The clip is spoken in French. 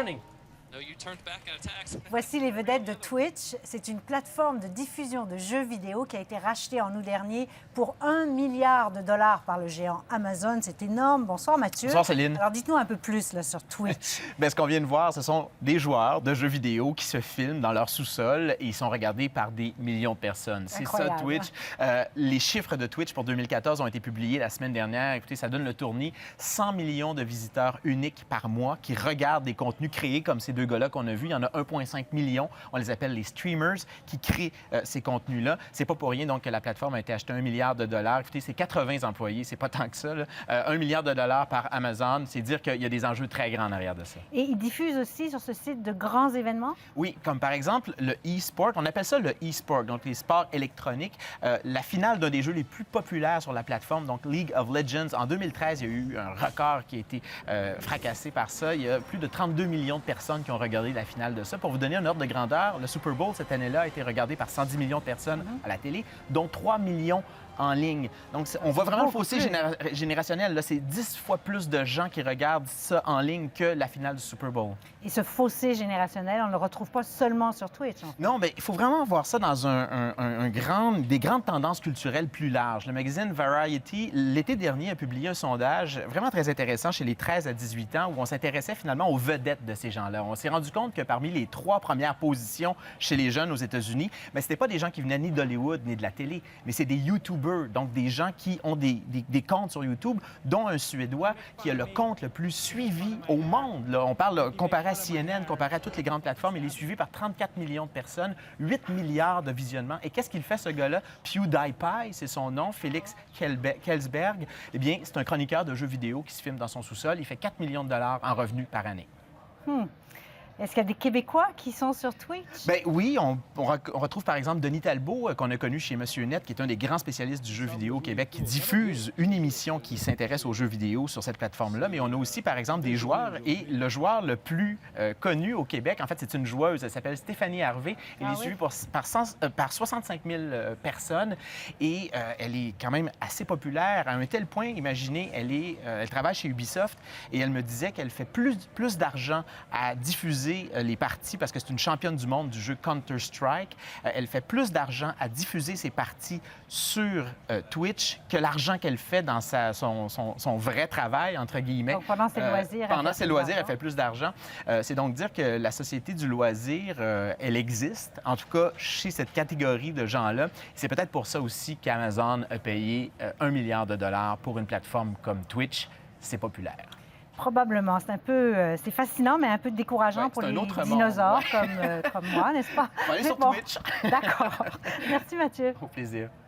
running. No, you turned back and attacked. Voici les vedettes de Twitch. C'est une plateforme de diffusion de jeux vidéo qui a été rachetée en août dernier pour 1 milliard de dollars par le géant Amazon. C'est énorme. Bonsoir Mathieu. Bonsoir Céline. Alors dites-nous un peu plus là, sur Twitch. Bien, ce qu'on vient de voir, ce sont des joueurs de jeux vidéo qui se filment dans leur sous-sol et ils sont regardés par des millions de personnes. C'est ça Incroyable. Twitch. Les chiffres de Twitch pour 2014 ont été publiés la semaine dernière. Écoutez, ça donne le tournis. 100 millions de visiteurs uniques par mois qui regardent des contenus créés comme ces deux gars-là qu'on a vus. Il y en a 1,5 million. On les appelle les streamers qui créent ces contenus-là. C'est pas pour rien donc que la plateforme a été achetée 1 milliard de dollars. Écoutez, c'est 80 employés. C'est pas tant que ça, là. 1 milliard de dollars par Amazon. C'est dire qu'il y a des enjeux très grands en arrière de ça. Et ils diffusent aussi sur ce site de grands événements? Oui, comme par exemple le e-sport. On appelle ça le e-sport, donc les sports électroniques. La finale d'un des jeux les plus populaires sur la plateforme, donc League of Legends. En 2013, il y a eu un record qui a été fracassé par ça. Il y a plus de 32 millions de personnes qui ont regardé la finale de ça. Pour vous donner un ordre de grandeur, le Super Bowl cette année-là a été regardé par 110 millions de personnes à la télé, dont 3 millions en ligne. Donc, on voit vraiment le fossé générationnel. Là, c'est 10 fois plus de gens qui regardent ça en ligne que la finale du Super Bowl. Et ce fossé générationnel, on ne le retrouve pas seulement sur Twitch. Non, mais il faut vraiment voir ça dans des grandes tendances culturelles plus larges. Le magazine Variety, l'été dernier, a publié un sondage vraiment très intéressant chez les 13 à 18 ans où on s'intéressait finalement aux vedettes de ces gens-là. On s'est rendu compte que parmi les 3 premières positions chez les jeunes aux États-Unis, ce n'était pas des gens qui venaient ni d'Hollywood ni de la télé, mais c'est des YouTubers, donc des gens qui ont des comptes sur YouTube, dont un Suédois qui a le compte le plus suivi au monde. Là. On parle, comparé à CNN, comparé à toutes les grandes plateformes, il est suivi par 34 millions de personnes, 8 milliards de visionnements. Et qu'est-ce qu'il fait, ce gars-là? PewDiePie, c'est son nom, Félix Kelsberg. Eh bien, c'est un chroniqueur de jeux vidéo qui se filme dans son sous-sol. Il fait 4 millions de dollars en revenus par année. Est-ce qu'il y a des Québécois qui sont sur Twitch? Bien oui, on retrouve par exemple Denis Talbot, qu'on a connu chez Monsieur Net, qui est un des grands spécialistes du jeu vidéo au Québec, qui diffuse une émission qui s'intéresse aux jeux vidéo sur cette plateforme-là. Mais on a aussi par exemple des joueurs, et le joueur le plus connu au Québec, en fait, c'est une joueuse, elle s'appelle Stéphanie Harvey. Elle est suivie par 65 000 personnes et elle est quand même assez populaire à un tel point. Imaginez, elle travaille chez Ubisoft et elle me disait qu'elle fait plus d'argent à diffuser les parties, parce que c'est une championne du monde du jeu Counter-Strike. Elle fait plus d'argent à diffuser ses parties sur Twitch que l'argent qu'elle fait dans son vrai travail, entre guillemets. Donc, pendant ses loisirs, elle fait plus d'argent. C'est donc dire que la société du loisir, elle existe, en tout cas chez cette catégorie de gens-là. C'est peut-être pour ça aussi qu'Amazon a payé 1 milliard de dollars pour une plateforme comme Twitch. C'est populaire. Probablement. C'est un peu, c'est fascinant, mais un peu décourageant pour les dinosaures comme moi, n'est-ce pas? On va aller sur Twitch. D'accord. Merci Mathieu. Au plaisir.